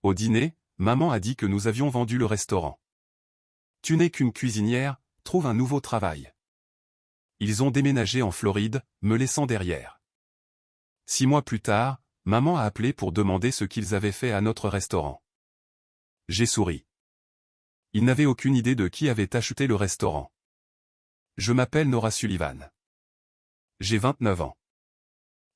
Au dîner, maman a dit que nous avions vendu le restaurant. Tu n'es qu'une cuisinière, trouve un nouveau travail. Ils ont déménagé en Floride, me laissant derrière. 6 mois plus tard, maman a appelé pour demander ce qu'ils avaient fait à notre restaurant. J'ai souri. Ils n'avaient aucune idée de qui avait acheté le restaurant. Je m'appelle Nora Sullivan. J'ai 29 ans.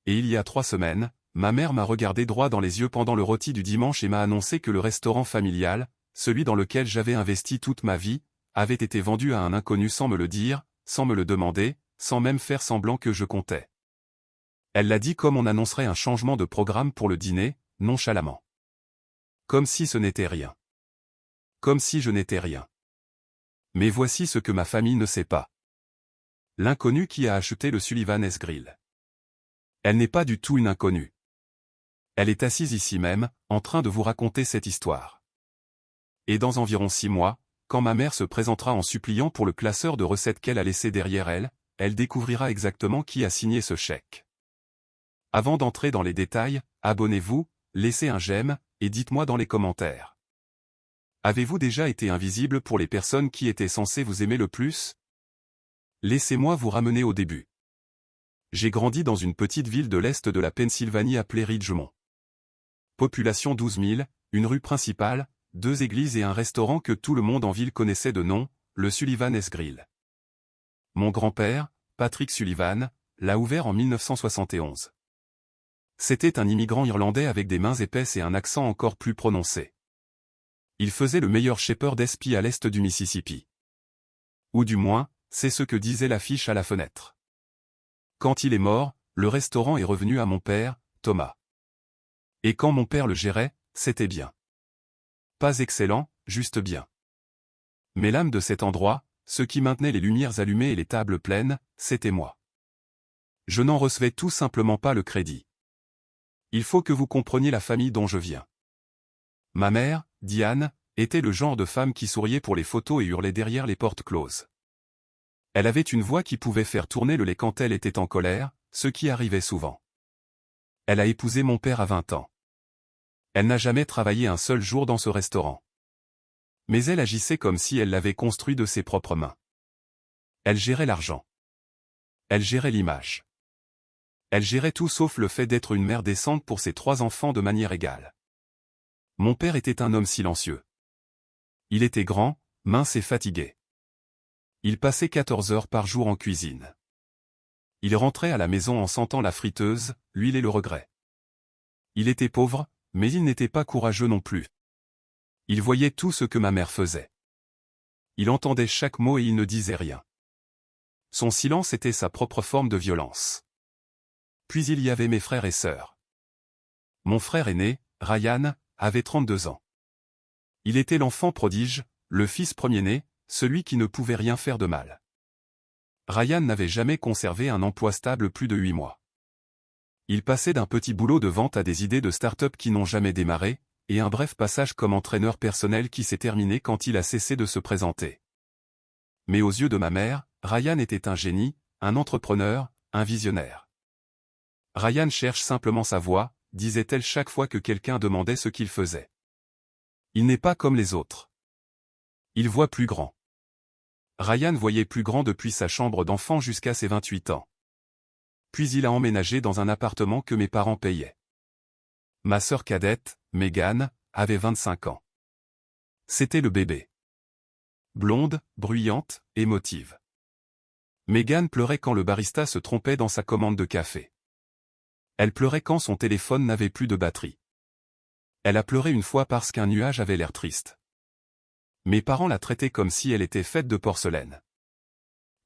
Et il y a 3 semaines, ma mère m'a regardé droit dans les yeux pendant le rôti du dimanche et m'a annoncé que le restaurant familial, celui dans lequel j'avais investi toute ma vie, avait été vendu à un inconnu sans me le dire, sans me le demander, sans même faire semblant que je comptais. Elle l'a dit comme on annoncerait un changement de programme pour le dîner, nonchalamment. Comme si ce n'était rien. Comme si je n'étais rien. Mais voici ce que ma famille ne sait pas. L'inconnu qui a acheté le Sullivan's Grill. Elle n'est pas du tout une inconnue. Elle est assise ici même, en train de vous raconter cette histoire. Et dans environ 6 mois, quand ma mère se présentera en suppliant pour le classeur de recettes qu'elle a laissé derrière elle, elle découvrira exactement qui a signé ce chèque. Avant d'entrer dans les détails, abonnez-vous, laissez un j'aime, et dites-moi dans les commentaires. Avez-vous déjà été invisible pour les personnes qui étaient censées vous aimer le plus? Laissez-moi vous ramener au début. J'ai grandi dans une petite ville de l'Est de la Pennsylvanie appelée Ridgemont. Population 12 000, une rue principale, 2 églises et un restaurant que tout le monde en ville connaissait de nom, le Sullivan's Grill. Mon grand-père, Patrick Sullivan, l'a ouvert en 1971. C'était un immigrant irlandais avec des mains épaisses et un accent encore plus prononcé. Il faisait le meilleur shepherd SP à l'est du Mississippi. Ou du moins, c'est ce que disait l'affiche à la fenêtre. Quand il est mort, le restaurant est revenu à mon père, Thomas. Et quand mon père le gérait, c'était bien. Pas excellent, juste bien. Mais l'âme de cet endroit, ce qui maintenait les lumières allumées et les tables pleines, c'était moi. Je n'en recevais tout simplement pas le crédit. Il faut que vous compreniez la famille dont je viens. Ma mère, Diane, était le genre de femme qui souriait pour les photos et hurlait derrière les portes closes. Elle avait une voix qui pouvait faire tourner le lait quand elle était en colère, ce qui arrivait souvent. Elle a épousé mon père à 20 ans. Elle n'a jamais travaillé un seul jour dans ce restaurant. Mais elle agissait comme si elle l'avait construit de ses propres mains. Elle gérait l'argent. Elle gérait l'image. Elle gérait tout sauf le fait d'être une mère décente pour ses 3 enfants de manière égale. Mon père était un homme silencieux. Il était grand, mince et fatigué. Il passait 14 heures par jour en cuisine. Il rentrait à la maison en sentant la friteuse, l'huile et le regret. Il était pauvre, mais il n'était pas courageux non plus. Il voyait tout ce que ma mère faisait. Il entendait chaque mot et il ne disait rien. Son silence était sa propre forme de violence. Puis il y avait mes frères et sœurs. Mon frère aîné, Ryan, avait 32 ans. Il était l'enfant prodige, le fils premier-né, celui qui ne pouvait rien faire de mal. Ryan n'avait jamais conservé un emploi stable plus de 8 mois. Il passait d'un petit boulot de vente à des idées de start-up qui n'ont jamais démarré, et un bref passage comme entraîneur personnel qui s'est terminé quand il a cessé de se présenter. Mais aux yeux de ma mère, Ryan était un génie, un entrepreneur, un visionnaire. Ryan cherche simplement sa voie, disait-elle chaque fois que quelqu'un demandait ce qu'il faisait. Il n'est pas comme les autres. Il voit plus grand. Ryan voyait plus grand depuis sa chambre d'enfant jusqu'à ses 28 ans. Puis il a emménagé dans un appartement que mes parents payaient. Ma sœur cadette, Megan, avait 25 ans. C'était le bébé. Blonde, bruyante, émotive. Megan pleurait quand le barista se trompait dans sa commande de café. Elle pleurait quand son téléphone n'avait plus de batterie. Elle a pleuré une fois parce qu'un nuage avait l'air triste. Mes parents la traitaient comme si elle était faite de porcelaine.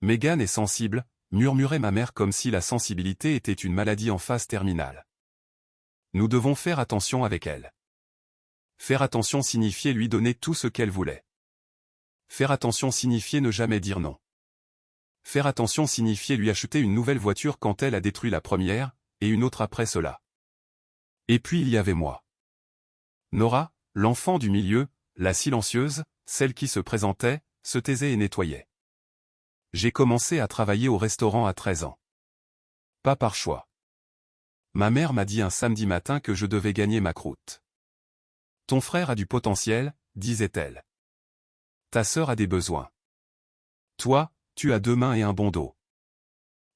Megan est sensible, murmurait ma mère comme si la sensibilité était une maladie en phase terminale. Nous devons faire attention avec elle. Faire attention signifiait lui donner tout ce qu'elle voulait. Faire attention signifiait ne jamais dire non. Faire attention signifiait lui acheter une nouvelle voiture quand elle a détruit la première, et une autre après cela. Et puis il y avait moi. Nora, l'enfant du milieu, la silencieuse, celle qui se présentait, se taisait et nettoyait. J'ai commencé à travailler au restaurant à 13 ans. Pas par choix. Ma mère m'a dit un samedi matin que je devais gagner ma croûte. Ton frère a du potentiel, disait-elle. Ta sœur a des besoins. Toi, tu as 2 mains et un bon dos.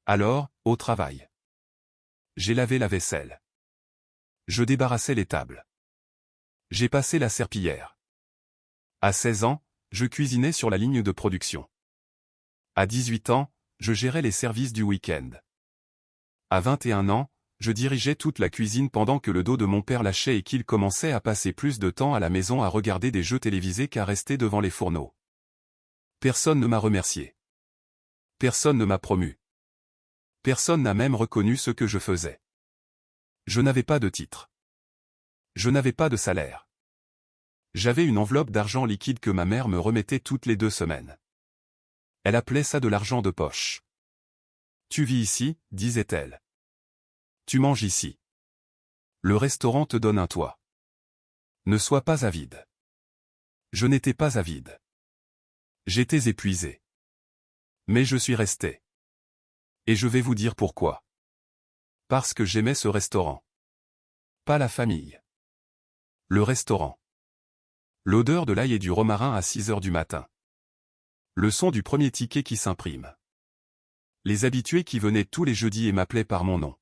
Alors, au travail. J'ai lavé la vaisselle. Je débarrassais les tables. J'ai passé la serpillière. À 16 ans, je cuisinais sur la ligne de production. À 18 ans, je gérais les services du week-end. À 21 ans, je dirigeais toute la cuisine pendant que le dos de mon père lâchait et qu'il commençait à passer plus de temps à la maison à regarder des jeux télévisés qu'à rester devant les fourneaux. Personne ne m'a remercié. Personne ne m'a promu. Personne n'a même reconnu ce que je faisais. Je n'avais pas de titre. Je n'avais pas de salaire. J'avais une enveloppe d'argent liquide que ma mère me remettait toutes les 2 semaines. Elle appelait ça de l'argent de poche. Tu vis ici, disait-elle. Tu manges ici. Le restaurant te donne un toit. Ne sois pas avide. Je n'étais pas avide. J'étais épuisé. Mais je suis resté. Et je vais vous dire pourquoi. Parce que j'aimais ce restaurant. Pas la famille. Le restaurant. L'odeur de l'ail et du romarin à 6 heures du matin. Le son du premier ticket qui s'imprime. Les habitués qui venaient tous les jeudis et m'appelaient par mon nom.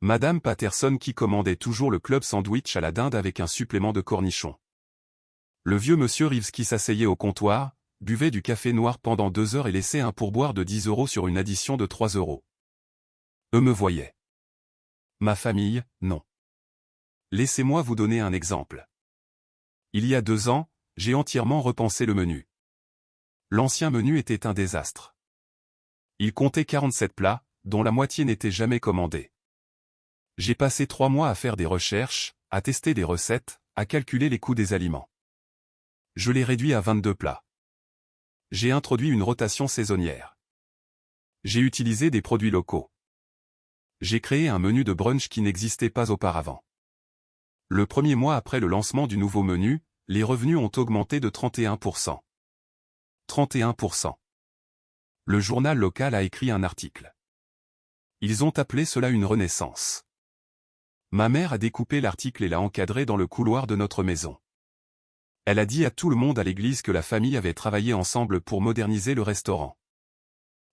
Madame Patterson qui commandait toujours le club sandwich à la dinde avec un supplément de cornichons. Le vieux monsieur Reeves qui s'asseyait au comptoir, buvait du café noir pendant 2 heures et laissait un pourboire de 10 € sur une addition de 3 €. Eux me voyaient. Ma famille, non. Laissez-moi vous donner un exemple. Il y a 2 ans, j'ai entièrement repensé le menu. L'ancien menu était un désastre. Il comptait 47 plats, dont la moitié n'était jamais commandée. J'ai passé 3 mois à faire des recherches, à tester des recettes, à calculer les coûts des aliments. Je l'ai réduit à 22 plats. J'ai introduit une rotation saisonnière. J'ai utilisé des produits locaux. J'ai créé un menu de brunch qui n'existait pas auparavant. Le premier mois après le lancement du nouveau menu, les revenus ont augmenté de 31%. 31%. Le journal local a écrit un article. Ils ont appelé cela une renaissance. Ma mère a découpé l'article et l'a encadré dans le couloir de notre maison. Elle a dit à tout le monde à l'église que la famille avait travaillé ensemble pour moderniser le restaurant.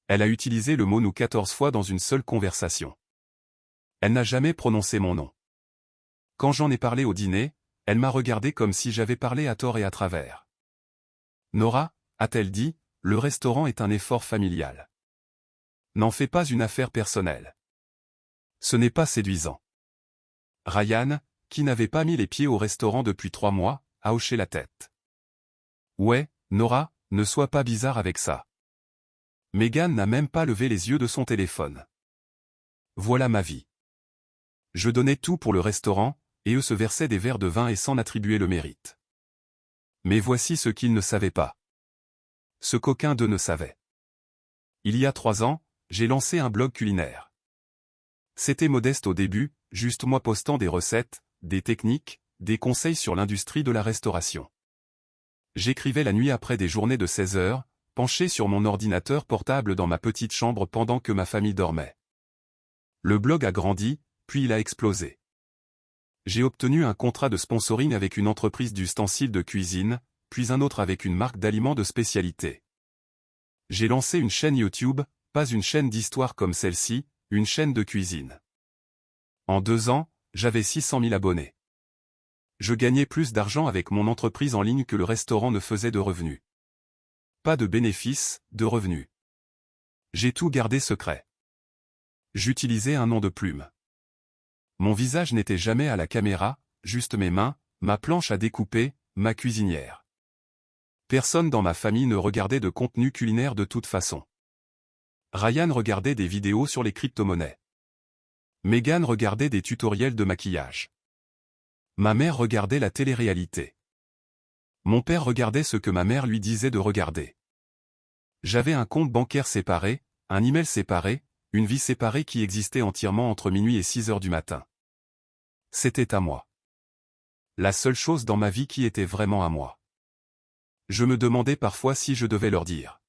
Elle a utilisé le mot « nous » 14 fois dans une seule conversation. Elle n'a jamais prononcé mon nom. Quand j'en ai parlé au dîner, elle m'a regardé comme si j'avais parlé à tort et à travers. Nora, a-t-elle dit, le restaurant est un effort familial. N'en fais pas une affaire personnelle. Ce n'est pas séduisant. Ryan, qui n'avait pas mis les pieds au restaurant depuis 3 mois, a hoché la tête. Ouais, Nora, ne sois pas bizarre avec ça. Megan n'a même pas levé les yeux de son téléphone. Voilà ma vie. Je donnais tout pour le restaurant, et eux se versaient des verres de vin et s'en attribuaient le mérite. Mais voici ce qu'ils ne savaient pas. Ce qu'aucun d'eux ne savait. Il y a 3 ans, j'ai lancé un blog culinaire. C'était modeste au début, juste moi postant des recettes, des techniques, des conseils sur l'industrie de la restauration. J'écrivais la nuit après des journées de 16 heures, penché sur mon ordinateur portable dans ma petite chambre pendant que ma famille dormait. Le blog a grandi, puis il a explosé. J'ai obtenu un contrat de sponsoring avec une entreprise d'ustensiles de cuisine, puis un autre avec une marque d'aliments de spécialité. J'ai lancé une chaîne YouTube, pas une chaîne d'histoire comme celle-ci, une chaîne de cuisine. En 2 ans, j'avais 600 000 abonnés. Je gagnais plus d'argent avec mon entreprise en ligne que le restaurant ne faisait de revenus. Pas de bénéfices, de revenus. J'ai tout gardé secret. J'utilisais un nom de plume. Mon visage n'était jamais à la caméra, juste mes mains, ma planche à découper, ma cuisinière. Personne dans ma famille ne regardait de contenu culinaire de toute façon. Ryan regardait des vidéos sur les crypto-monnaies. Megan regardait des tutoriels de maquillage. Ma mère regardait la télé-réalité. Mon père regardait ce que ma mère lui disait de regarder. J'avais un compte bancaire séparé, un email séparé, une vie séparée qui existait entièrement entre minuit et 6 heures du matin. C'était à moi. La seule chose dans ma vie qui était vraiment à moi. Je me demandais parfois si je devais leur dire.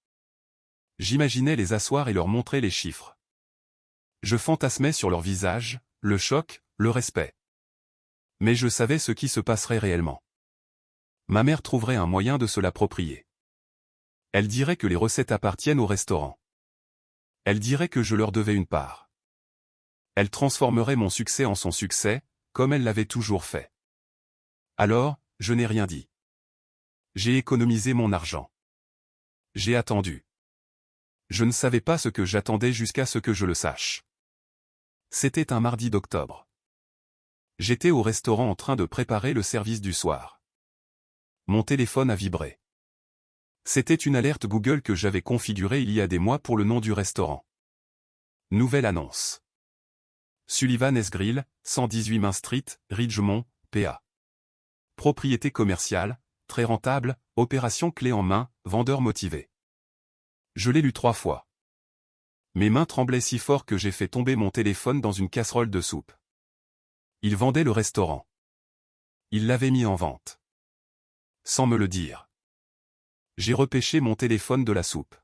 J'imaginais les asseoir et leur montrer les chiffres. Je fantasmais sur leur visage, le choc, le respect. Mais je savais ce qui se passerait réellement. Ma mère trouverait un moyen de se l'approprier. Elle dirait que les recettes appartiennent au restaurant. Elle dirait que je leur devais une part. Elle transformerait mon succès en son succès, comme elle l'avait toujours fait. Alors, je n'ai rien dit. J'ai économisé mon argent. J'ai attendu. Je ne savais pas ce que j'attendais jusqu'à ce que je le sache. C'était un mardi d'octobre. J'étais au restaurant en train de préparer le service du soir. Mon téléphone a vibré. C'était une alerte Google que j'avais configurée il y a des mois pour le nom du restaurant. Nouvelle annonce. Sullivan's Grill, 118 Main Street, Ridgemont, PA. Propriété commerciale, très rentable, opération clé en main, vendeur motivé. Je l'ai lu 3 fois. Mes mains tremblaient si fort que j'ai fait tomber mon téléphone dans une casserole de soupe. Il vendait le restaurant. Il l'avait mis en vente. Sans me le dire. J'ai repêché mon téléphone de la soupe.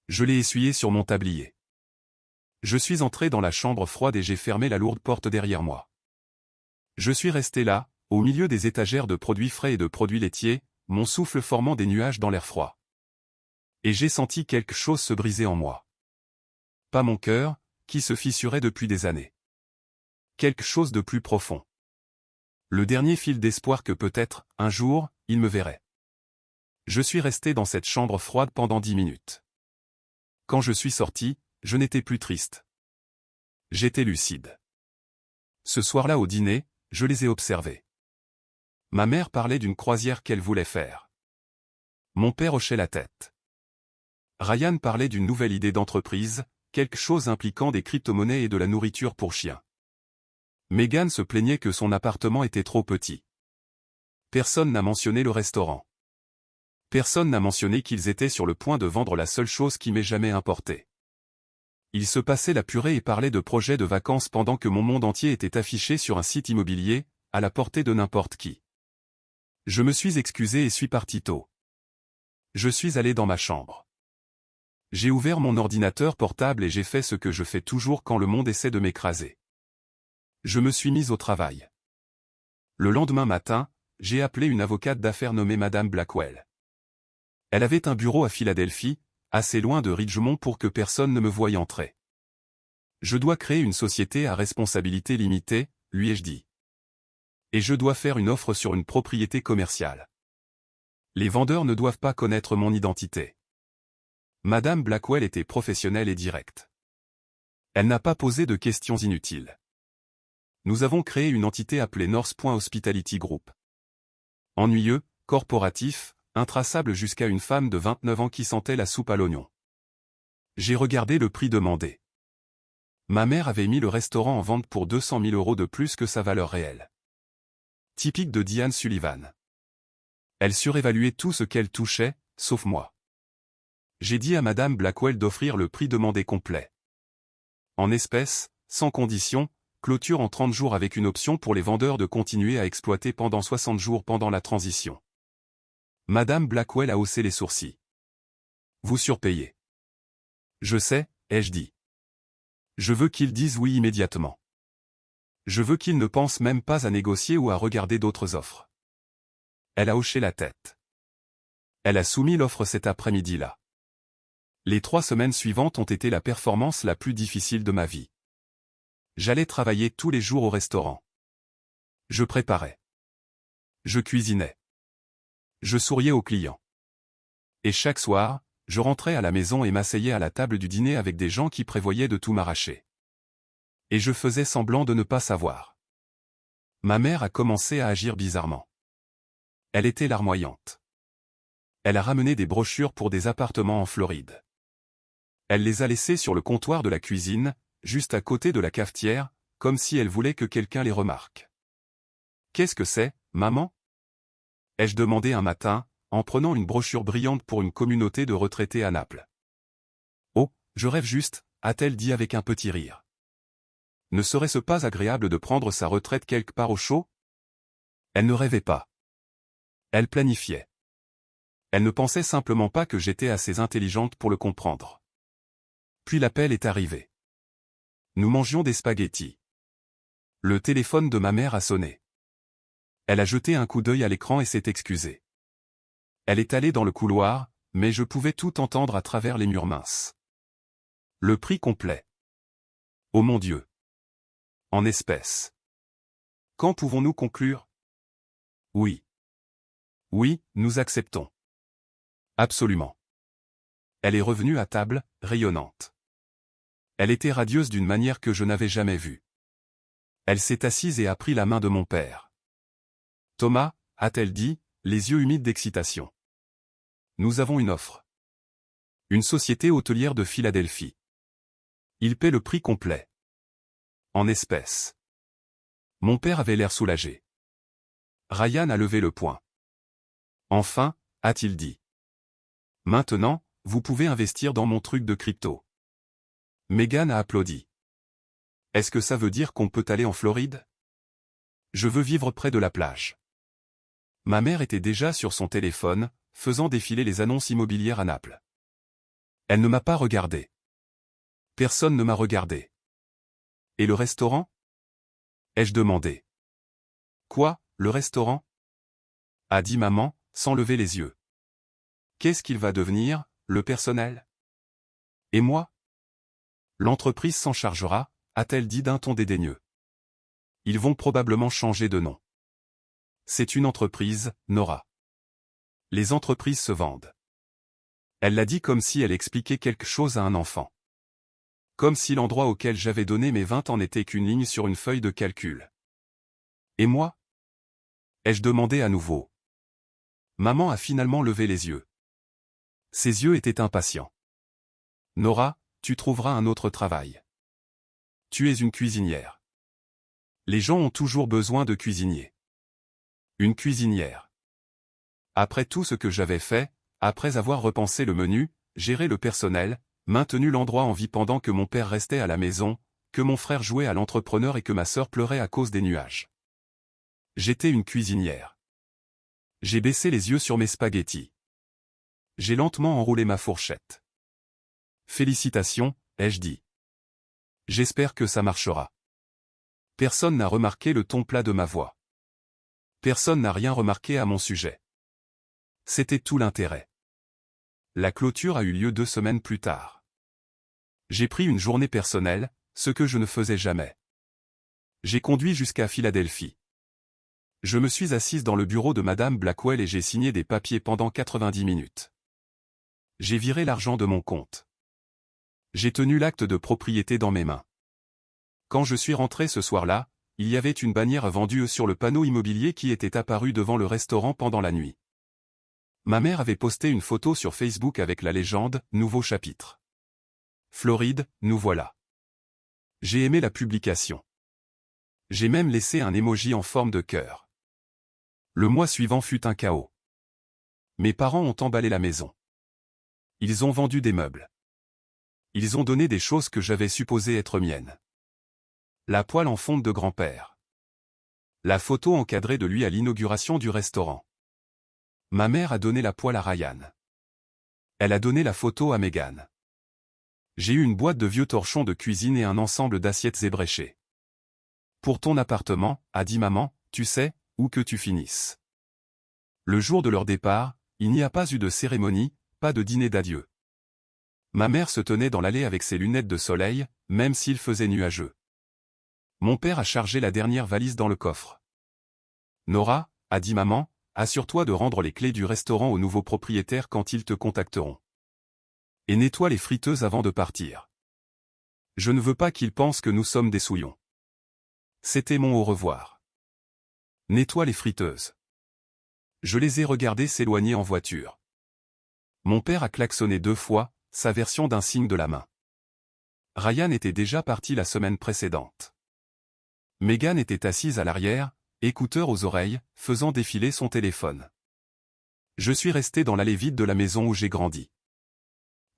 Je l'ai essuyé sur mon tablier. Je suis entré dans la chambre froide et j'ai fermé la lourde porte derrière moi. Je suis resté là, au milieu des étagères de produits frais et de produits laitiers, mon souffle formant des nuages dans l'air froid. Et j'ai senti quelque chose se briser en moi. Pas mon cœur, qui se fissurait depuis des années. Quelque chose de plus profond. Le dernier fil d'espoir que peut-être, un jour, il me verrait. Je suis resté dans cette chambre froide pendant 10 minutes. Quand je suis sorti, je n'étais plus triste. J'étais lucide. Ce soir-là au dîner, je les ai observés. Ma mère parlait d'une croisière qu'elle voulait faire. Mon père hochait la tête. Ryan parlait d'une nouvelle idée d'entreprise, quelque chose impliquant des crypto-monnaies et de la nourriture pour chiens. Megan se plaignait que son appartement était trop petit. Personne n'a mentionné le restaurant. Personne n'a mentionné qu'ils étaient sur le point de vendre la seule chose qui m'ait jamais importé. Ils se passaient la purée et parlaient de projets de vacances pendant que mon monde entier était affiché sur un site immobilier, à la portée de n'importe qui. Je me suis excusé et suis parti tôt. Je suis allé dans ma chambre. J'ai ouvert mon ordinateur portable et j'ai fait ce que je fais toujours quand le monde essaie de m'écraser. Je me suis mis au travail. Le lendemain matin, j'ai appelé une avocate d'affaires nommée Madame Blackwell. Elle avait un bureau à Philadelphie, assez loin de Ridgemont pour que personne ne me voie entrer. Je dois créer une société à responsabilité limitée, lui ai-je dit. Et je dois faire une offre sur une propriété commerciale. Les vendeurs ne doivent pas connaître mon identité. Madame Blackwell était professionnelle et directe. Elle n'a pas posé de questions inutiles. Nous avons créé une entité appelée North Point Hospitality Group. Ennuyeux, corporatif, intraçable jusqu'à une femme de 29 ans qui sentait la soupe à l'oignon. J'ai regardé le prix demandé. Ma mère avait mis le restaurant en vente pour 200 000 € de plus que sa valeur réelle. Typique de Diane Sullivan. Elle surévaluait tout ce qu'elle touchait, sauf moi. J'ai dit à Madame Blackwell d'offrir le prix demandé complet. En espèces, sans condition, clôture en 30 jours avec une option pour les vendeurs de continuer à exploiter pendant 60 jours pendant la transition. Madame Blackwell a haussé les sourcils. Vous surpayez. Je sais, ai-je dit. Je veux qu'ils disent oui immédiatement. Je veux qu'ils ne pensent même pas à négocier ou à regarder d'autres offres. Elle a hoché la tête. Elle a soumis l'offre cet après-midi-là. Les 3 semaines suivantes ont été la performance la plus difficile de ma vie. J'allais travailler tous les jours au restaurant. Je préparais. Je cuisinais. Je souriais aux clients. Et chaque soir, je rentrais à la maison et m'asseyais à la table du dîner avec des gens qui prévoyaient de tout m'arracher. Et je faisais semblant de ne pas savoir. Ma mère a commencé à agir bizarrement. Elle était larmoyante. Elle a ramené des brochures pour des appartements en Floride. Elle les a laissés sur le comptoir de la cuisine, juste à côté de la cafetière, comme si elle voulait que quelqu'un les remarque. « Qu'est-ce que c'est, maman ?» ai-je demandé un matin, en prenant une brochure brillante pour une communauté de retraités à Naples. « Oh, je rêve juste », a-t-elle dit avec un petit rire. Ne serait-ce pas agréable de prendre sa retraite quelque part au chaud? Elle ne rêvait pas. Elle planifiait. Elle ne pensait simplement pas que j'étais assez intelligente pour le comprendre. Puis l'appel est arrivé. Nous mangions des spaghettis. Le téléphone de ma mère a sonné. Elle a jeté un coup d'œil à l'écran et s'est excusée. Elle est allée dans le couloir, mais je pouvais tout entendre à travers les murs minces. Le prix complet. Oh mon Dieu. En espèces. Quand pouvons-nous conclure? Oui. Oui, nous acceptons. Absolument. Elle est revenue à table, rayonnante. Elle était radieuse d'une manière que je n'avais jamais vue. Elle s'est assise et a pris la main de mon père. Thomas, a-t-elle dit, les yeux humides d'excitation. Nous avons une offre. Une société hôtelière de Philadelphie. Il paie le prix complet. En espèces. Mon père avait l'air soulagé. Ryan a levé le poing. Enfin, a-t-il dit. Maintenant, vous pouvez investir dans mon truc de crypto. Megan a applaudi. Est-ce que ça veut dire qu'on peut aller en Floride? Je veux vivre près de la plage. Ma mère était déjà sur son téléphone, faisant défiler les annonces immobilières à Naples. Elle ne m'a pas regardé. Personne ne m'a regardé. Et le restaurant? Ai-je demandé. Quoi, le restaurant? A dit maman, sans lever les yeux. Qu'est-ce qu'il va devenir, le personnel? Et moi? L'entreprise s'en chargera, a-t-elle dit d'un ton dédaigneux. Ils vont probablement changer de nom. C'est une entreprise, Nora. Les entreprises se vendent. Elle l'a dit comme si elle expliquait quelque chose à un enfant. Comme si l'endroit auquel j'avais donné mes 20 ans n'était qu'une ligne sur une feuille de calcul. Et moi? Ai-je demandé à nouveau. Maman a finalement levé les yeux. Ses yeux étaient impatients. Nora, tu trouveras un autre travail. Tu es une cuisinière. Les gens ont toujours besoin de cuisiniers. Une cuisinière. Après tout ce que j'avais fait, après avoir repensé le menu, géré le personnel, maintenu l'endroit en vie pendant que mon père restait à la maison, que mon frère jouait à l'entrepreneur et que ma sœur pleurait à cause des nuages. J'étais une cuisinière. J'ai baissé les yeux sur mes spaghettis. J'ai lentement enroulé ma fourchette. Félicitations, ai-je dit. J'espère que ça marchera. Personne n'a remarqué le ton plat de ma voix. Personne n'a rien remarqué à mon sujet. C'était tout l'intérêt. La clôture a eu lieu 2 semaines plus tard. J'ai pris une journée personnelle, ce que je ne faisais jamais. J'ai conduit jusqu'à Philadelphie. Je me suis assise dans le bureau de Madame Blackwell et j'ai signé des papiers pendant 90 minutes. J'ai viré l'argent de mon compte. J'ai tenu l'acte de propriété dans mes mains. Quand je suis rentré ce soir-là, il y avait une bannière vendue sur le panneau immobilier qui était apparue devant le restaurant pendant la nuit. Ma mère avait posté une photo sur Facebook avec la légende « Nouveau chapitre ». Floride, nous voilà. J'ai aimé la publication. J'ai même laissé un emoji en forme de cœur. Le mois suivant fut un chaos. Mes parents ont emballé la maison. Ils ont vendu des meubles. Ils ont donné des choses que j'avais supposées être miennes. La poêle en fonte de grand-père. La photo encadrée de lui à l'inauguration du restaurant. Ma mère a donné la poêle à Ryan. Elle a donné la photo à Megan. J'ai eu une boîte de vieux torchons de cuisine et un ensemble d'assiettes ébréchées. Pour ton appartement, a dit maman, tu sais, où que tu finisses. Le jour de leur départ, il n'y a pas eu de cérémonie, pas de dîner d'adieu. Ma mère se tenait dans l'allée avec ses lunettes de soleil, même s'il faisait nuageux. Mon père a chargé la dernière valise dans le coffre. Nora, a dit maman, assure-toi de rendre les clés du restaurant aux nouveaux propriétaires quand ils te contacteront. Et nettoie les friteuses avant de partir. Je ne veux pas qu'ils pensent que nous sommes des souillons. C'était mon au revoir. Nettoie les friteuses. Je les ai regardées s'éloigner en voiture. Mon père a klaxonné 2 fois, sa version d'un signe de la main. Ryan était déjà parti la semaine précédente. Megan était assise à l'arrière, écouteurs aux oreilles, faisant défiler son téléphone. Je suis resté dans l'allée vide de la maison où j'ai grandi.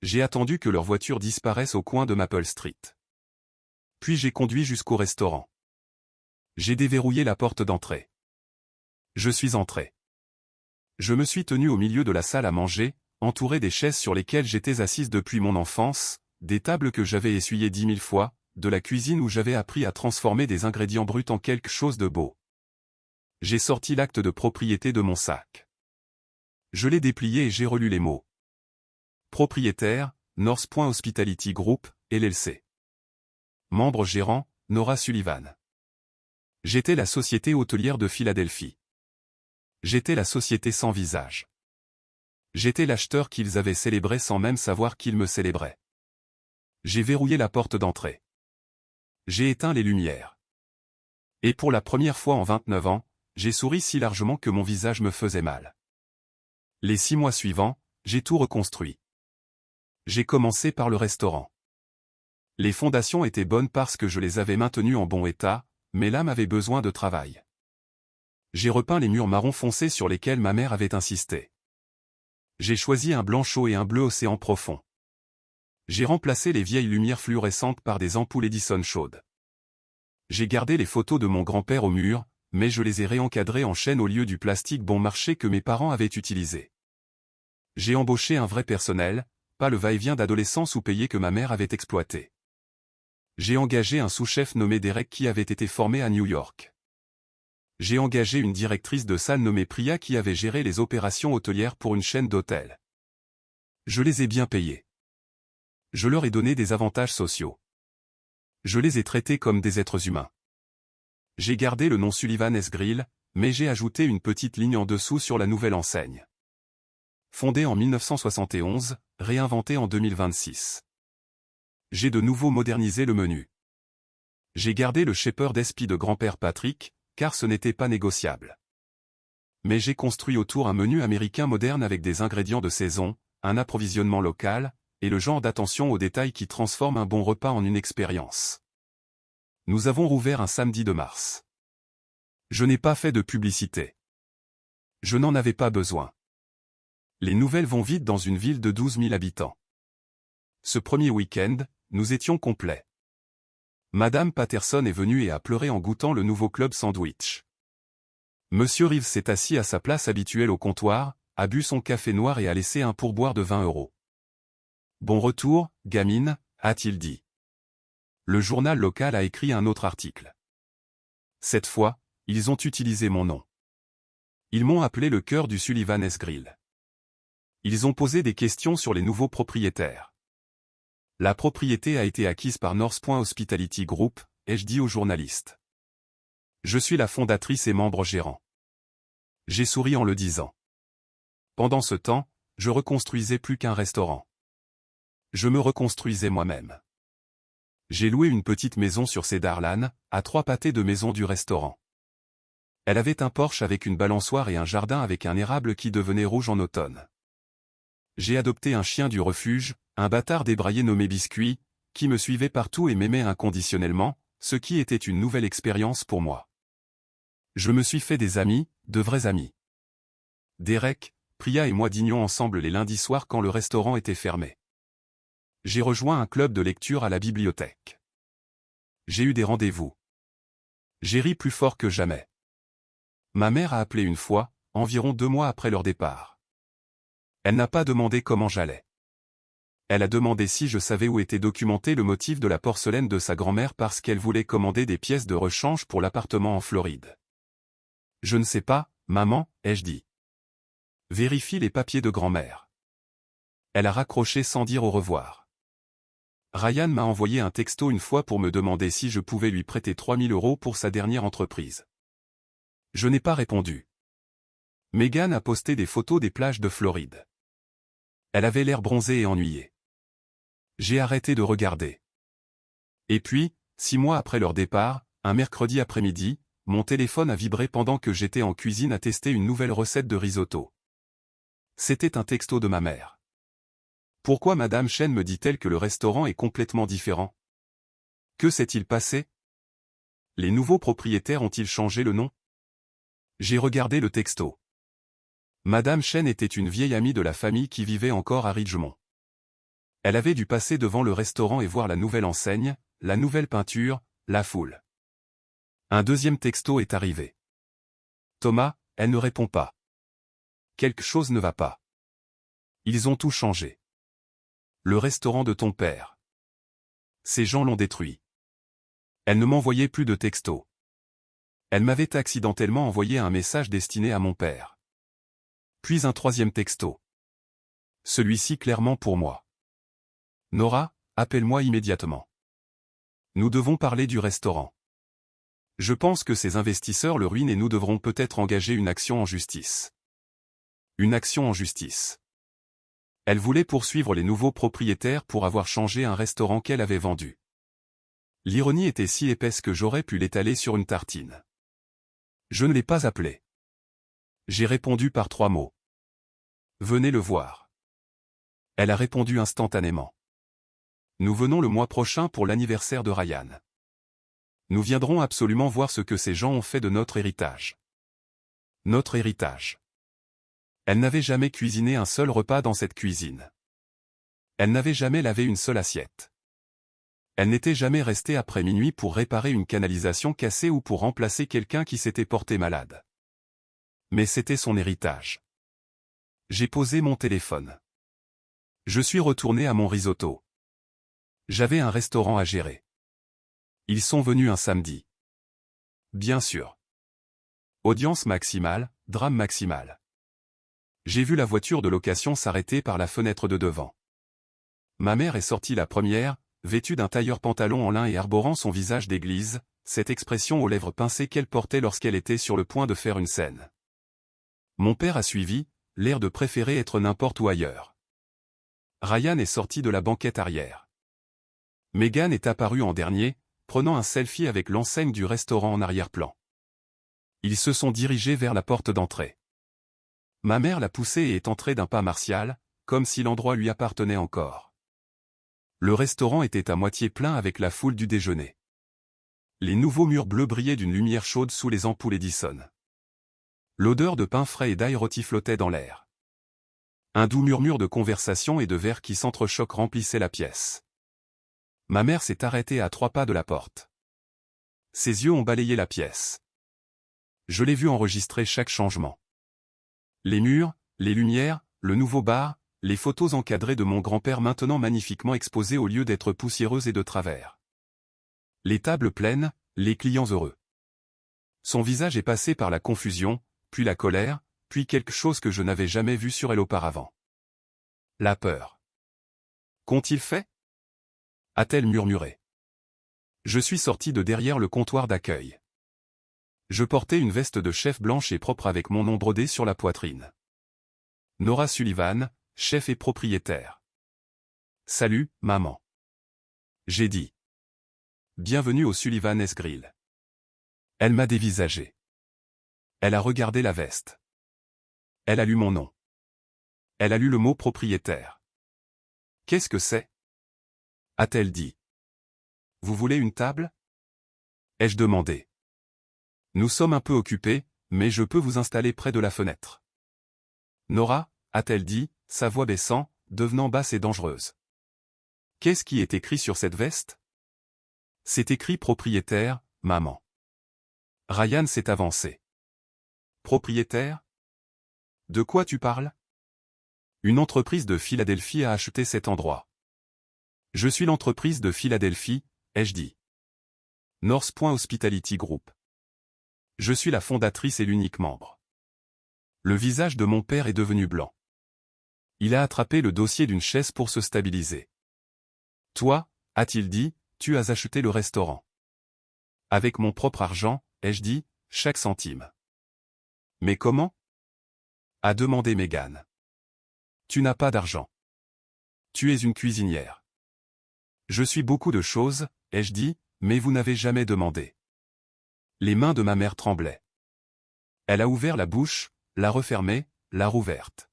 J'ai attendu que leur voiture disparaisse au coin de Maple Street. Puis j'ai conduit jusqu'au restaurant. J'ai déverrouillé la porte d'entrée. Je suis entré. Je me suis tenu au milieu de la salle à manger, entouré des chaises sur lesquelles j'étais assise depuis mon enfance, des tables que j'avais essuyées 10 000 fois, de la cuisine où j'avais appris à transformer des ingrédients bruts en quelque chose de beau. J'ai sorti l'acte de propriété de mon sac. Je l'ai déplié et j'ai relu les mots. Propriétaire, North.Hospitality Group, LLC. Membre gérant, Nora Sullivan. J'étais la société hôtelière de Philadelphie. J'étais la société sans visage. J'étais l'acheteur qu'ils avaient célébré sans même savoir qu'ils me célébraient. J'ai verrouillé la porte d'entrée. J'ai éteint les lumières. Et pour la première fois en 29 ans, j'ai souri si largement que mon visage me faisait mal. Les 6 mois suivants, j'ai tout reconstruit. J'ai commencé par le restaurant. Les fondations étaient bonnes parce que je les avais maintenues en bon état, mais l'âme avait besoin de travail. J'ai repeint les murs marron foncé sur lesquels ma mère avait insisté. J'ai choisi un blanc chaud et un bleu océan profond. J'ai remplacé les vieilles lumières fluorescentes par des ampoules Edison chaudes. J'ai gardé les photos de mon grand-père au mur, mais je les ai réencadrées en chêne au lieu du plastique bon marché que mes parents avaient utilisé. J'ai embauché un vrai personnel, pas le va-et-vient d'adolescent sous-payé que ma mère avait exploité. J'ai engagé un sous-chef nommé Derek qui avait été formé à New York. J'ai engagé une directrice de salle nommée Priya qui avait géré les opérations hôtelières pour une chaîne d'hôtels. Je les ai bien payés. Je leur ai donné des avantages sociaux. Je les ai traités comme des êtres humains. J'ai gardé le nom Sullivan S. Grill, mais j'ai ajouté une petite ligne en dessous sur la nouvelle enseigne. Fondée en 1971, réinventée en 2026. J'ai de nouveau modernisé le menu. J'ai gardé le Shepherd SP de grand-père Patrick, car ce n'était pas négociable. Mais j'ai construit autour un menu américain moderne avec des ingrédients de saison, un approvisionnement local, et le genre d'attention aux détails qui transforme un bon repas en une expérience. Nous avons rouvert un samedi de mars. Je n'ai pas fait de publicité. Je n'en avais pas besoin. Les nouvelles vont vite dans une ville de 12 000 habitants. Ce premier week-end, nous étions complets. Madame Patterson est venue et a pleuré en goûtant le nouveau club sandwich. Monsieur Reeves s'est assis à sa place habituelle au comptoir, a bu son café noir et a laissé un pourboire de 20 €. Bon retour, gamine, a-t-il dit. Le journal local a écrit un autre article. Cette fois, ils ont utilisé mon nom. Ils m'ont appelé le cœur du Sullivan S. Grill. Ils ont posé des questions sur les nouveaux propriétaires. La propriété a été acquise par North.Hospitality Group, ai-je dit au journaliste. Je suis la fondatrice et membre gérant. J'ai souri en le disant. Pendant ce temps, je reconstruisais plus qu'un restaurant. Je me reconstruisais moi-même. J'ai loué une petite maison sur Cedar Lane, à 3 pâtés de maison du restaurant. Elle avait un porche avec une balançoire et un jardin avec un érable qui devenait rouge en automne. J'ai adopté un chien du refuge, un bâtard débraillé nommé Biscuit, qui me suivait partout et m'aimait inconditionnellement, ce qui était une nouvelle expérience pour moi. Je me suis fait des amis, de vrais amis. Derek, Priya et moi dînions ensemble les lundis soirs quand le restaurant était fermé. J'ai rejoint un club de lecture à la bibliothèque. J'ai eu des rendez-vous. J'ai ri plus fort que jamais. Ma mère a appelé une fois, environ 2 mois après leur départ. Elle n'a pas demandé comment j'allais. Elle a demandé si je savais où était documenté le motif de la porcelaine de sa grand-mère parce qu'elle voulait commander des pièces de rechange pour l'appartement en Floride. Je ne sais pas, maman, ai-je dit. Vérifie les papiers de grand-mère. Elle a raccroché sans dire au revoir. Ryan m'a envoyé un texto une fois pour me demander si je pouvais lui prêter 3 000 € pour sa dernière entreprise. Je n'ai pas répondu. Megan a posté des photos des plages de Floride. Elle avait l'air bronzée et ennuyée. J'ai arrêté de regarder. Et puis, 6 mois après leur départ, un mercredi après-midi, mon téléphone a vibré pendant que j'étais en cuisine à tester une nouvelle recette de risotto. C'était un texto de ma mère. Pourquoi Madame Chen me dit-elle que le restaurant est complètement différent? Que s'est-il passé? Les nouveaux propriétaires ont-ils changé le nom? J'ai regardé le texto. Madame Chen était une vieille amie de la famille qui vivait encore à Ridgemont. Elle avait dû passer devant le restaurant et voir la nouvelle enseigne, la nouvelle peinture, la foule. Un deuxième texto est arrivé. Thomas, elle ne répond pas. Quelque chose ne va pas. Ils ont tout changé. Le restaurant de ton père. Ces gens l'ont détruit. Elle ne m'envoyait plus de textos. Elle m'avait accidentellement envoyé un message destiné à mon père. Puis un troisième texto. Celui-ci clairement pour moi. Nora, appelle-moi immédiatement. Nous devons parler du restaurant. Je pense que ces investisseurs le ruinent et nous devrons peut-être engager une action en justice. Une action en justice. Elle voulait poursuivre les nouveaux propriétaires pour avoir changé un restaurant qu'elle avait vendu. L'ironie était si épaisse que j'aurais pu l'étaler sur une tartine. Je ne l'ai pas appelé. J'ai répondu par 3 mots. Venez le voir. Elle a répondu instantanément. Nous venons le mois prochain pour l'anniversaire de Ryan. Nous viendrons absolument voir ce que ces gens ont fait de notre héritage. Notre héritage. Elle n'avait jamais cuisiné un seul repas dans cette cuisine. Elle n'avait jamais lavé une seule assiette. Elle n'était jamais restée après minuit pour réparer une canalisation cassée ou pour remplacer quelqu'un qui s'était porté malade. Mais c'était son héritage. J'ai posé mon téléphone. Je suis retourné à mon risotto. J'avais un restaurant à gérer. Ils sont venus un samedi. Bien sûr. Audience maximale, drame maximal. J'ai vu la voiture de location s'arrêter par la fenêtre de devant. Ma mère est sortie la première, vêtue d'un tailleur pantalon en lin et arborant son visage d'église, cette expression aux lèvres pincées qu'elle portait lorsqu'elle était sur le point de faire une scène. Mon père a suivi, l'air de préférer être n'importe où ailleurs. Ryan est sorti de la banquette arrière. Megan est apparue en dernier, prenant un selfie avec l'enseigne du restaurant en arrière-plan. Ils se sont dirigés vers la porte d'entrée. Ma mère l'a poussé et est entrée d'un pas martial, comme si l'endroit lui appartenait encore. Le restaurant était à moitié plein avec la foule du déjeuner. Les nouveaux murs bleus brillaient d'une lumière chaude sous les ampoules Edison. L'odeur de pain frais et d'ail rôti flottait dans l'air. Un doux murmure de conversation et de verres qui s'entrechoquent remplissait la pièce. Ma mère s'est arrêtée à 3 pas de la porte. Ses yeux ont balayé la pièce. Je l'ai vu enregistrer chaque changement. Les murs, les lumières, le nouveau bar, les photos encadrées de mon grand-père maintenant magnifiquement exposées au lieu d'être poussiéreuses et de travers. Les tables pleines, les clients heureux. Son visage est passé par la confusion, puis la colère, puis quelque chose que je n'avais jamais vu sur elle auparavant. La peur. Qu'ont-ils fait ? A-t-elle murmuré. Je suis sorti de derrière le comptoir d'accueil. Je portais une veste de chef blanche et propre avec mon nom brodé sur la poitrine. Nora Sullivan, chef et propriétaire. Salut, maman. J'ai dit. Bienvenue au Sullivan's Grill. Elle m'a dévisagé. Elle a regardé la veste. Elle a lu mon nom. Elle a lu le mot propriétaire. Qu'est-ce que c'est ? A-t-elle dit. Vous voulez une table ? Ai-je demandé. Nous sommes un peu occupés, mais je peux vous installer près de la fenêtre. Nora, a-t-elle dit, sa voix baissant, devenant basse et dangereuse. Qu'est-ce qui est écrit sur cette veste ? C'est écrit propriétaire, maman. Ryan s'est avancé. Propriétaire ? De quoi tu parles ? Une entreprise de Philadelphie a acheté cet endroit. Je suis l'entreprise de Philadelphie, ai-je dit. North Point Hospitality Group. Je suis la fondatrice et l'unique membre. Le visage de mon père est devenu blanc. Il a attrapé le dossier d'une chaise pour se stabiliser. Toi, a-t-il dit, tu as acheté le restaurant. Avec mon propre argent, ai-je dit, chaque centime. Mais comment ? A demandé Megan. Tu n'as pas d'argent. Tu es une cuisinière. Je suis beaucoup de choses, ai-je dit, mais vous n'avez jamais demandé. Les mains de ma mère tremblaient. Elle a ouvert la bouche, l'a refermée, l'a rouverte.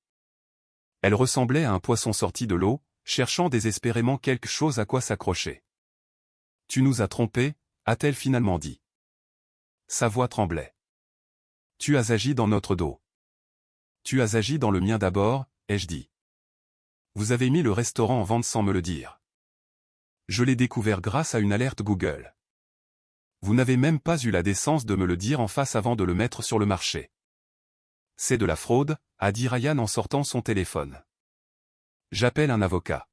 Elle ressemblait à un poisson sorti de l'eau, cherchant désespérément quelque chose à quoi s'accrocher. Tu nous as trompés, a-t-elle finalement dit. Sa voix tremblait. Tu as agi dans notre dos. Tu as agi dans le mien d'abord, ai-je dit. Vous avez mis le restaurant en vente sans me le dire. Je l'ai découvert grâce à une alerte Google. Vous n'avez même pas eu la décence de me le dire en face avant de le mettre sur le marché. C'est de la fraude, a dit Ryan en sortant son téléphone. J'appelle un avocat.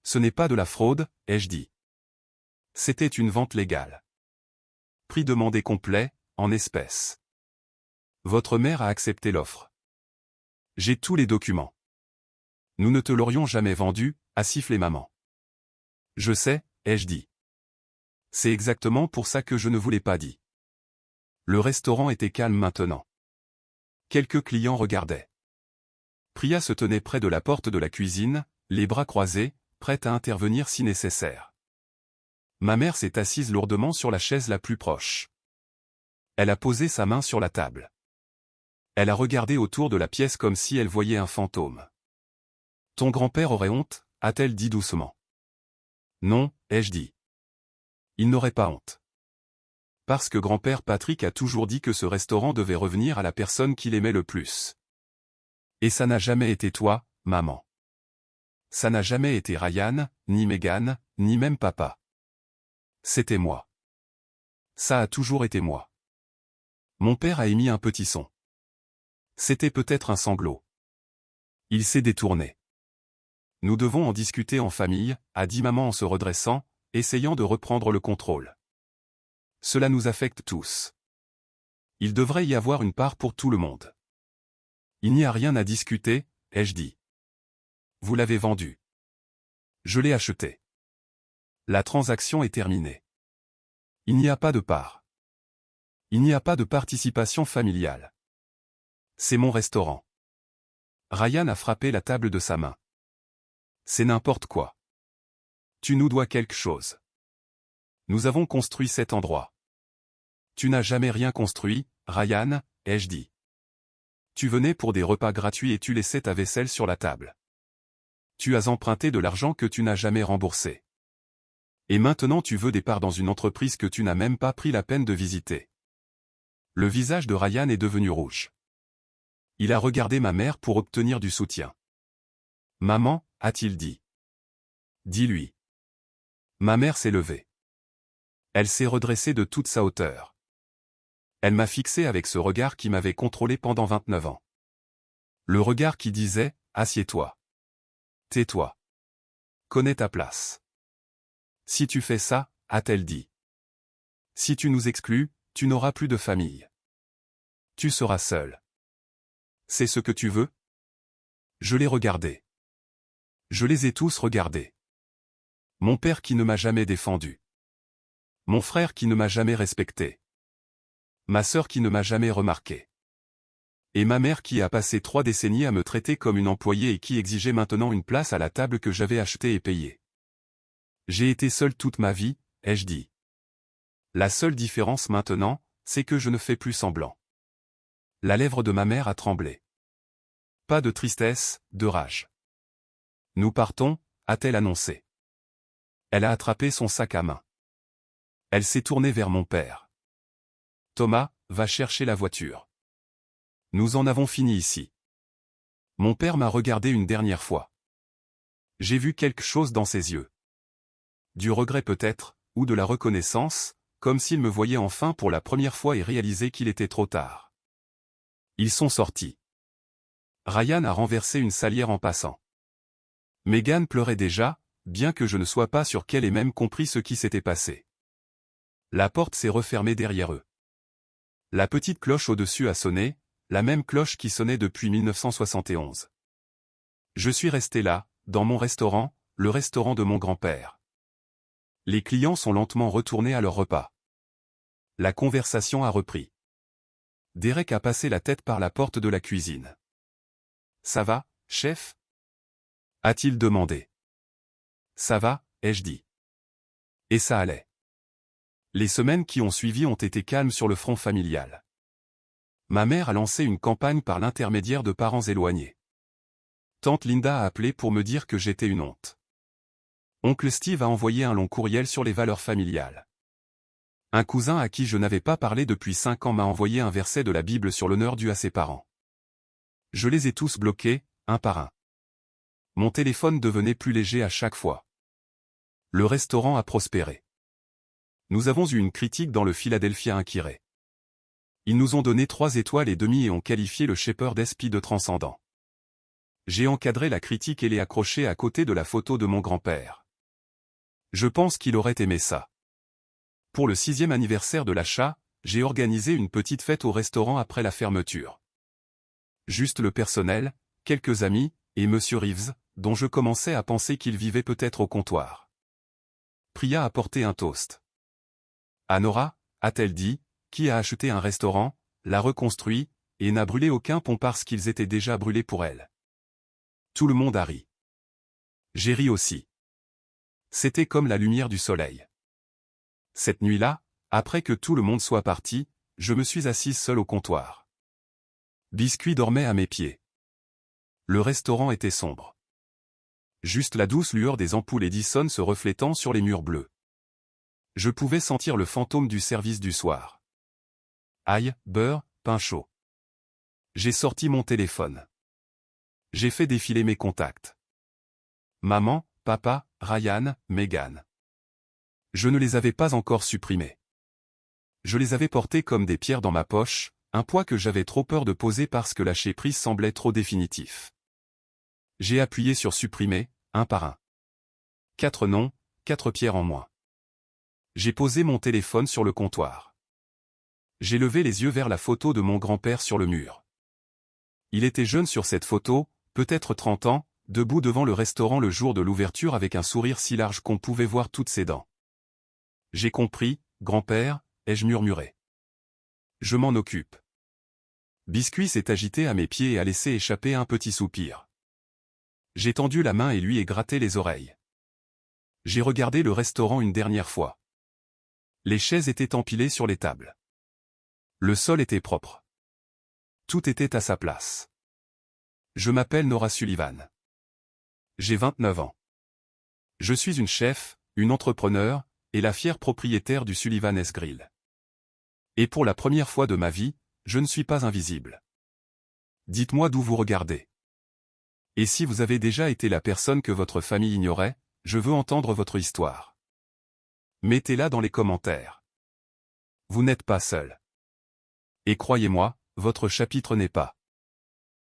Ce n'est pas de la fraude, ai-je dit. C'était une vente légale. Prix demandé complet, en espèces. Votre mère a accepté l'offre. J'ai tous les documents. Nous ne te l'aurions jamais vendu, a sifflé maman. Je sais, ai-je dit. C'est exactement pour ça que je ne vous l'ai pas dit. Le restaurant était calme maintenant. Quelques clients regardaient. Priya se tenait près de la porte de la cuisine, les bras croisés, prête à intervenir si nécessaire. Ma mère s'est assise lourdement sur la chaise la plus proche. Elle a posé sa main sur la table. Elle a regardé autour de la pièce comme si elle voyait un fantôme. « Ton grand-père aurait honte » a-t-elle dit doucement. « Non, ai-je dit. Il n'aurait pas honte. Parce que grand-père Patrick a toujours dit que ce restaurant devait revenir à la personne qu'il aimait le plus. Et ça n'a jamais été toi, maman. Ça n'a jamais été Ryan, ni Megan, ni même papa. C'était moi. Ça a toujours été moi. » Mon père a émis un petit son. C'était peut-être un sanglot. Il s'est détourné. Nous devons en discuter en famille, a dit maman en se redressant, essayant de reprendre le contrôle. Cela nous affecte tous. Il devrait y avoir une part pour tout le monde. Il n'y a rien à discuter, ai-je dit. Vous l'avez vendu. Je l'ai acheté. La transaction est terminée. Il n'y a pas de part. Il n'y a pas de participation familiale. C'est mon restaurant. Ryan a frappé la table de sa main. C'est n'importe quoi. Tu nous dois quelque chose. Nous avons construit cet endroit. Tu n'as jamais rien construit, Ryan, ai-je dit. Tu venais pour des repas gratuits et tu laissais ta vaisselle sur la table. Tu as emprunté de l'argent que tu n'as jamais remboursé. Et maintenant tu veux des parts dans une entreprise que tu n'as même pas pris la peine de visiter. Le visage de Ryan est devenu rouge. Il a regardé ma mère pour obtenir du soutien. « Maman » a-t-il dit. « Dis-lui. » Ma mère s'est levée. Elle s'est redressée de toute sa hauteur. Elle m'a fixé avec ce regard qui m'avait contrôlé pendant 29 ans. Le regard qui disait « Assieds-toi. Tais-toi. Connais ta place. » Si tu fais ça, a-t-elle dit. Si tu nous exclus, tu n'auras plus de famille. Tu seras seul. C'est ce que tu veux? Je l'ai regardé. Je les ai tous regardés. Mon père qui ne m'a jamais défendu. Mon frère qui ne m'a jamais respecté. Ma sœur qui ne m'a jamais remarqué. Et ma mère qui a passé 3 décennies à me traiter comme une employée et qui exigeait maintenant une place à la table que j'avais achetée et payée. J'ai été seul toute ma vie, ai-je dit. La seule différence maintenant, c'est que je ne fais plus semblant. La lèvre de ma mère a tremblé. Pas de tristesse, de rage. Nous partons, a-t-elle annoncé. Elle a attrapé son sac à main. Elle s'est tournée vers mon père. Thomas, va chercher la voiture. Nous en avons fini ici. Mon père m'a regardé une dernière fois. J'ai vu quelque chose dans ses yeux. Du regret peut-être, ou de la reconnaissance, comme s'il me voyait enfin pour la première fois et réalisait qu'il était trop tard. Ils sont sortis. Ryan a renversé une salière en passant. Megan pleurait déjà, bien que je ne sois pas sûr qu'elle ait même compris ce qui s'était passé. La porte s'est refermée derrière eux. La petite cloche au-dessus a sonné, la même cloche qui sonnait depuis 1971. Je suis resté là, dans mon restaurant, le restaurant de mon grand-père. Les clients sont lentement retournés à leur repas. La conversation a repris. Derek a passé la tête par la porte de la cuisine. « Ça va, chef ?» a-t-il demandé. « Ça va, ai-je dit. » Et ça allait. Les semaines qui ont suivi ont été calmes sur le front familial. Ma mère a lancé une campagne par l'intermédiaire de parents éloignés. Tante Linda a appelé pour me dire que j'étais une honte. Oncle Steve a envoyé un long courriel sur les valeurs familiales. Un cousin à qui je n'avais pas parlé depuis 5 ans m'a envoyé un verset de la Bible sur l'honneur dû à ses parents. Je les ai tous bloqués, un par un. Mon téléphone devenait plus léger à chaque fois. Le restaurant a prospéré. Nous avons eu une critique dans le Philadelphia Inquiret. Ils nous ont donné 3 étoiles et demie et ont qualifié le Shepherd SP de transcendant. J'ai encadré la critique et l'ai accroché à côté de la photo de mon grand-père. Je pense qu'il aurait aimé ça. Pour le 6e anniversaire de l'achat, j'ai organisé une petite fête au restaurant après la fermeture. Juste le personnel, quelques amis, et Monsieur Reeves, dont je commençais à penser qu'il vivait peut-être au comptoir. Priya a porté un toast. À Nora, a-t-elle dit, qui a acheté un restaurant, l'a reconstruit, et n'a brûlé aucun pont parce qu'ils étaient déjà brûlés pour elle. Tout le monde a ri. J'ai ri aussi. C'était comme la lumière du soleil. Cette nuit-là, après que tout le monde soit parti, je me suis assise seule au comptoir. Biscuit dormait à mes pieds. Le restaurant était sombre. Juste la douce lueur des ampoules Edison se reflétant sur les murs bleus. Je pouvais sentir le fantôme du service du soir. Ail, beurre, pain chaud. J'ai sorti mon téléphone. J'ai fait défiler mes contacts. Maman, papa, Ryan, Megan. Je ne les avais pas encore supprimés. Je les avais portés comme des pierres dans ma poche, un poids que j'avais trop peur de poser parce que lâcher prise semblait trop définitif. J'ai appuyé sur supprimer, un par un. 4 noms, 4 pierres en moins. J'ai posé mon téléphone sur le comptoir. J'ai levé les yeux vers la photo de mon grand-père sur le mur. Il était jeune sur cette photo, peut-être 30 ans, debout devant le restaurant le jour de l'ouverture avec un sourire si large qu'on pouvait voir toutes ses dents. J'ai compris, grand-père, ai-je murmuré. Je m'en occupe. Biscuit s'est agité à mes pieds et a laissé échapper un petit soupir. J'ai tendu la main et lui ai gratté les oreilles. J'ai regardé le restaurant une dernière fois. Les chaises étaient empilées sur les tables. Le sol était propre. Tout était à sa place. Je m'appelle Nora Sullivan. J'ai 29 ans. Je suis une chef, une entrepreneur, et la fière propriétaire du Sullivan S Grill. Et pour la première fois de ma vie, je ne suis pas invisible. Dites-moi d'où vous regardez. Et si vous avez déjà été la personne que votre famille ignorait, je veux entendre votre histoire. Mettez-la dans les commentaires. Vous n'êtes pas seul. Et croyez-moi, votre chapitre n'est pas